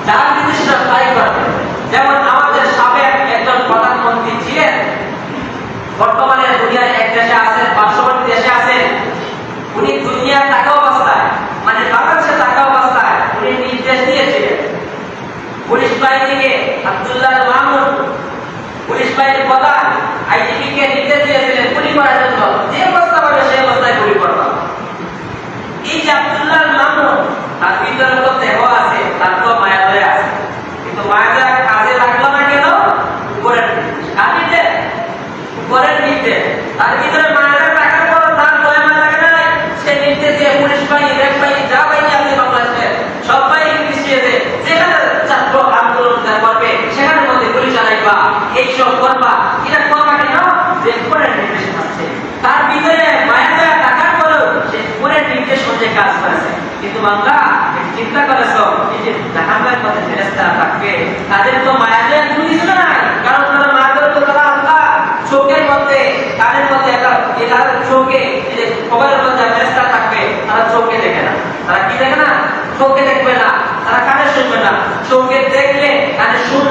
যার নির্দেশনা তাই করবে। যেমন আমাদের সাবেক একজন প্রধানমন্ত্রী ছিলেন, বর্তমানে দুনিয়ার এক দেশে আছেন, পার্শ্ববর্তী দেশে আছেন। উনি দুনিয়ার থাকা অবস্থায়, মানে বাংলাদেশে থাকা অবস্থায় উনি নির্দেশ দিয়েছিলেন পুলিশ বাহিনীকে, আব্দুল্লাহ মাহমুদ পুলিশ বাহিনীর প্রধান আইজিপিকে নির্দেশ দিয়েছিলেন গুলি করার জন্য। যে অবস্থা হবে সেই অবস্থায় গুলি করবা। এই যে আব্দুল্লাহ মাহমুদ, তার ভিতরে তো দেহ আছে, তার তো মায়া দয়া আছে, কিন্তু মায়া দয়া কাজে লাগলো না কেন? উপরের কাটিতে উপরের নির্দেশ, তার ভিতরে মায়া দয়া টাকার পর তার দয়া মায়া লাগে না। সে নির্দেশ দিয়ে পুলিশ বাহিনী, রেল বাহিনী, যা বাহিনী আছে বাংলাদেশে সব বাহিনী মিশিয়ে দেয়, যেখানে ছাত্র আন্দোলন করবে সেখানের মধ্যে গুলি চালাইবা, এইসব করবা। এটা করবা কেন? যে উপরের নির্দেশ আছে, তার ভিতরে মায়া দয়া টাকার পরেও সে উপরের নির্দেশ অনুযায়ী কাজ করেছে। কিন্তু বাংলা চিন্তা করেছ, এই যে জাহান্নামের মধ্যে ফেরেশতারা থাকবে, তাদের তো মায়া দয়া কোনো কিছু নাই, কারণ তারা মায়া দয়া তো তারা আল্লাহ চোখের মধ্যে, কানের মধ্যে একটা তাদের চোখে, এই যে কবরের মধ্যে ফেরেশতারা থাকবে, তারা চোখে দেখে না। তারা কি দেখে না? চোখে দেখবে না, তারা কানে শুনবে না। চোখে দেখলে, কানে শুনলে